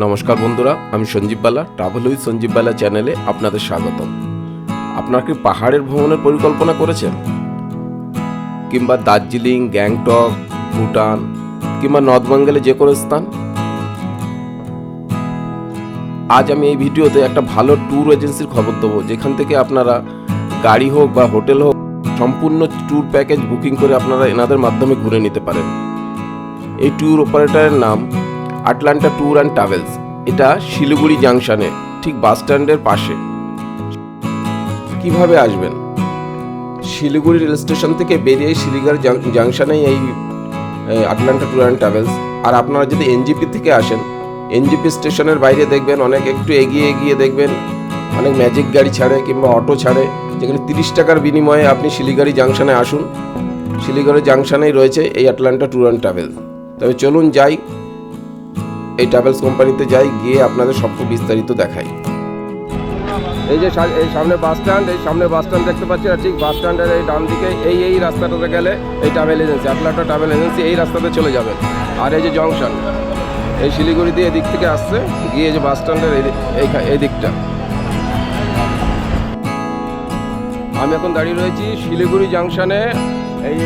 নমস্কার বন্ধুরা, আমি সঞ্জীব বালা, ট্রাভেল উইথ সঞ্জীব বালা চ্যানেলে আপনাদের স্বাগত। আপনারা কি পাহাড়ের ভ্রমণের পরিকল্পনা করেছেন, কিংবা দার্জিলিং, গ্যাংটক, ভুটান কিংবা নর্থ বেঙ্গলে যে কোনো স্থান? আজ আমি এই ভিডিওতে একটা ভালো ট্যুর এজেন্সির খবর দেবো, যেখান থেকে আপনারা গাড়ি হোক বা হোটেল হোক সম্পূর্ণ ট্যুর প্যাকেজ বুকিং করে আপনারা এনাদের মাধ্যমে ঘুরে নিতে পারেন। এই ট্যুর অপারেটরের নাম আটলান্টা ট্যুর অ্যান্ড ট্রাভেলস। এটা শিলিগুড়ি জাংশনে, ঠিক বাস স্ট্যান্ডের পাশে। কিভাবে আসবেন? শিলিগুড়ি রেল স্টেশন থেকে বেরিয়ে শিলিগুড়ি জাংশনেই এই আটলান্টা ট্যুর অ্যান্ড ট্রাভেলস। আর আপনারা যদি এনজিপি থেকে আসেন, এনজিপি স্টেশনের বাইরে দেখবেন অনেক একটু এগিয়ে দেখবেন অনেক ম্যাজিক গাড়ি ছাড়ে কিংবা অটো ছাড়ে, যেখানে 30 টাকার বিনিময়ে আপনি শিলিগুড়ি জাংশনে আসুন। শিলিগুড়ি জাংশনেই রয়েছে এই আটলান্টা ট্যুর অ্যান্ড ট্রাভেলস। তবে চলুন যাই, এই ট্রাভেলস কোম্পানিতে যাই, গিয়ে আপনাদের সব বিস্তারিত দেখাই। এই যে এই সামনে বাস স্ট্যান্ড, এই সামনে বাস স্ট্যান্ড দেখতে পাচ্ছি, আর ঠিক বাস স্ট্যান্ডের এই ডান দিকে এই রাস্তাটাতে গেলে এই travel agency, Atlanta travel agency, এই রাস্তাতে চলে যাবেন। আর এই যে জংশন, এই শিলিগুড়ি দিয়ে এদিক থেকে আসছে, গিয়ে যে বাস স্ট্যান্ডের এই দিকটা। আমি এখন দাঁড়িয়ে রয়েছি শিলিগুড়ি জাংশনে, এই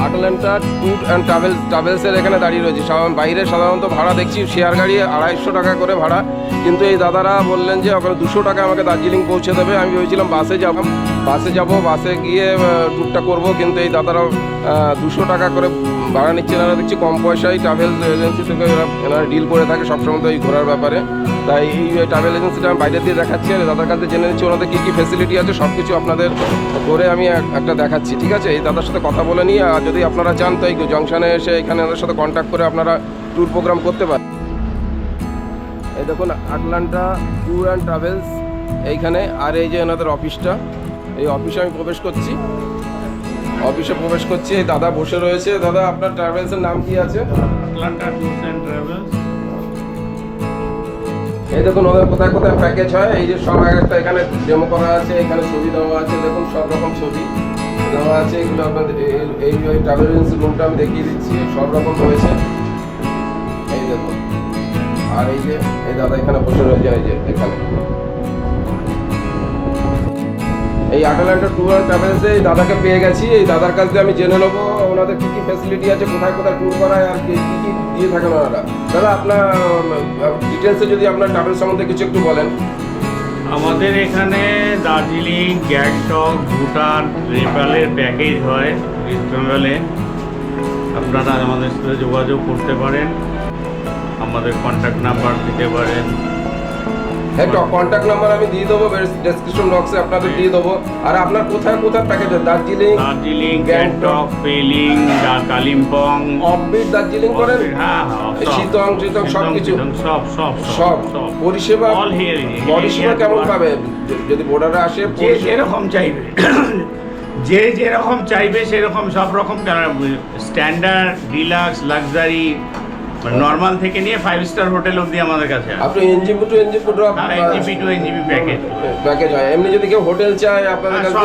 আটলান্টা ট্যুর অ্যান্ড ট্রাভেলসের এখানে দাঁড়িয়ে রয়েছি। বাইরে সাধারণত ভাড়া দেখছি শেয়ার গাড়ি 250 টাকা করে ভাড়া, কিন্তু এই দাদারা বললেন যে ওখানে 200 টাকা আমাকে দার্জিলিং পৌঁছে দেবে। আমি ভেবেছিলাম বাসে যাব, বাসে গিয়ে ট্যুরটা করব, কিন্তু এই দাদারা 200 টাকা করে ভাড়া নিচ্ছে। এনারা দেখছি কম পয়সায় ট্রাভেল এজেন্সি থেকে এনারা ডিল করে থাকে সবসময় তো এই ঘোরার ব্যাপারে। তাই এই ট্রাভেল এজেন্সিটা আমি বাইরে দিয়ে দেখাচ্ছি, আর দাদার কাছে জেনে নিচ্ছি ওনাদের কী কী ফেসিলিটি আছে, সব কিছু আপনাদের করে আমি একটা দেখাচ্ছি। ঠিক আছে, এই দাদার সাথে কথা বলে নিই। আর যদি আপনারা চান তো এই জংশনে এসে এখানে ওদের সাথে কন্ট্যাক্ট করে আপনারা ট্যুর প্রোগ্রাম করতে পারেন। এই দেখুন আটলান্টা ট্যুর অ্যান্ড ট্রাভেলস এইখানে, আর এই যে এনাদের অফিসটা, এই অফিসে আমি প্রবেশ করছি। এই দাদা বসে রয়েছে। দাদা, আপনার ট্রাভেলসের নাম কি আছে? Atlanta tours and travels. এই দেখুন ওদের কোথায় কোথায় প্যাকেজ হয়, এই যে সব একটা এখানে ডেমো করা আছে, এখানে ছবি দেওয়া আছে, দেখুন সব রকম ছবি দেওয়া আছে। এগুলো আপনাদের এই ট্রাভেল এজেন্সি রুমটা আমি দেখিয়ে দিচ্ছি, সব রকম রয়েছে, এই দেখুন। আর এই যে এই দাদা এখানে বসে রয়েছে, এই যে এখানে এই আটলান্টা ট্যুর অ্যান্ড ট্রাভেলসে এই দাদাকে পেয়ে গেছি। এই দাদার কাছ থেকে আমি জেনে নেবো ওনাদের কী কী ফ্যাসিলিটি আছে, কোথায় কোথায় ট্যুর করায়, আর কী কী দিয়ে থাকেন ওনারা। দাদা, আপনার ডিটেলসে যদি আপনার ট্রাভেল সম্বন্ধে কিছু একটু বলেন। আমাদের এখানে দার্জিলিং, গ্যাংটক, ভুটান, নেপালের প্যাকেজ হয় ওয়েস্ট বেঙ্গলে। আপনারা আমাদের সাথে যোগাযোগ করতে পারেন, আমাদের কন্ট্যাক্ট নাম্বার দিতে পারেন। একটা কন্ট্যাক্ট নাম্বার আমি দিয়ে দেবো ডেসক্রিপশন বক্সে, আপনাদের দিয়ে দেবো। আর আপনার কোথায় কোথায় প্যাকেজ হয়? দার্জিলিং, গ্যাংটক, পেলিং, কালিম্পং। অফবিট দার্জিলিং করেন? হ্যাঁ, শীতং সব কিছু, সব পরিষেবা কেমন পাবে যদি বর্ডারে আসে? যেরকম চাইবে যে যেরকম চাইবে সেরকম সব রকম স্ট্যান্ডার্ড, ডিলাক্স, লাক্সারি, নর্মাল থেকে নিয়ে 5 স্টার হোটেল অবধি আমাদের কাছে আছে। আপনি এনজিপি টু এনজিপি প্যাকেজ হয়। এমনি যদি কেউ হোটেল চায় আপনাদের কাছে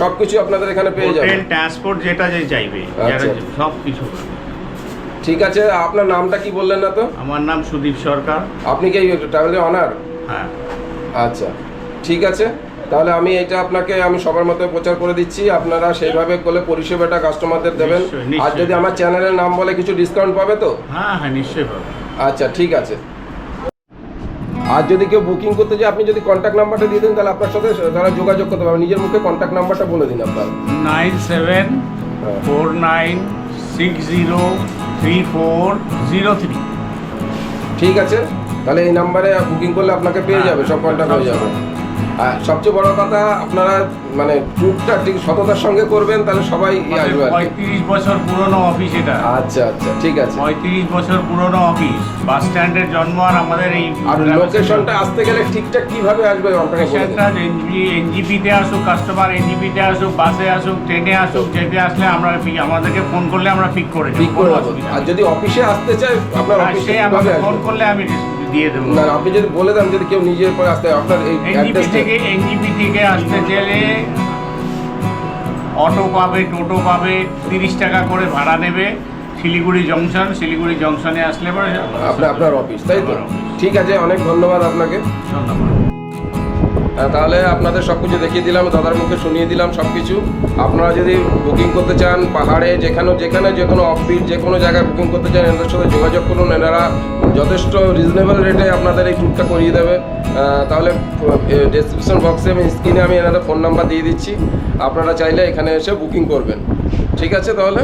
সবকিছু আপনাদের এখানে পেয়ে যাবে। হোটেল, ট্রান্সপোর্ট যেটা যে চাইবে সব কিছু। ঠিক আছে, আপনার নামটা কি বললেন না তো? আমার নাম সুদীপ সরকার। আপনি কি ট্রাভেলের অনার? হ্যাঁ। আচ্ছা, ঠিক আছে, তাহলে আমি এটা আপনাকে আমি সবার মতো প্রচার করে দিচ্ছি। আপনারা সেইভাবে করলে পরিষেবাটা কাস্টমারদের দেবেন। আর যদি আমার চ্যানেলের নাম বলে কিছু ডিসকাউন্ট পাবে তো? হ্যাঁ, নিশ্চয়ই পাবে। আচ্ছা, ঠিক আছে। আর যদি কেউ বুকিং করতে যায়, আপনি যদি কন্ট্যাক্ট নাম্বারটা দিয়ে দেন, তাহলে আপনার সাথে তারা যোগাযোগ করতে পারবে। নিজের মুখে কন্ট্যাক্ট নাম্বারটা বলে দিন আপনার। 9749603403। ঠিক আছে, তাহলে এই নাম্বারে বুকিং করলে আপনাকে পেয়ে যাবে, সব কন্ট্যাক্ট হয়ে যাবে। আর সবচেয়ে বড় কথা, আপনারা মানে ট্যুরটা ঠিক সততার সঙ্গে করবেন, তাহলে সবাই আসবে। 35 বছর পুরনো অফিস এটা। আচ্ছা, ঠিক আছে। 35 বছর পুরনো অফিস, বাস স্ট্যান্ডের জন্ম। আর আমাদের এই আর লোকেশনটা আসতে গেলে ঠিকঠাক কিভাবে আসবে আপনাকে বলে দিন। এনজিপিতে আসুক কাস্টমার, এনজিপিতে আসুক, বাসে আসুক, ট্রেনে আসুক, যেতে আসলে আমরা আমাদেরকে ফোন করলে আমরা পিক করে দেব। আর যদি অফিসে আসতে চায়, আপনার অফিসে আমাকে ফোন করলে আমি দিয়ে দেবো। না, আপনি যদি বলে দেন যদি কেউ নিজের পরে আসতে, আপনার এই এনজিপি থেকে আসতে চাইলে অটো পাবে, টোটো পাবে, 30 টাকা করে ভাড়া নেবে। শিলিগুড়ি জংশনে আসলে পরে আপনার অফিস, তাই তো? আমার অফিস। ঠিক আছে, অনেক ধন্যবাদ আপনাকে। ধন্যবাদ। তাহলে আপনাদের সব কিছু দেখিয়ে দিলাম, দাদার মুখে শুনিয়ে দিলাম সব কিছু। আপনারা যদি বুকিং করতে চান পাহাড়ে যেখানে যে কোনো অফবিট যে কোনো জায়গায় বুকিং করতে চান, এনাদের সাথে যোগাযোগ করুন। এনারা যথেষ্ট রিজনেবল রেটে আপনাদের এই ট্যুরটা করিয়ে দেবে। তাহলে ডেসক্রিপশন বক্সে স্ক্রিনে আমি এনাদের ফোন নাম্বার দিয়ে দিচ্ছি, আপনারা চাইলে এখানে এসে বুকিং করবেন। ঠিক আছে তাহলে।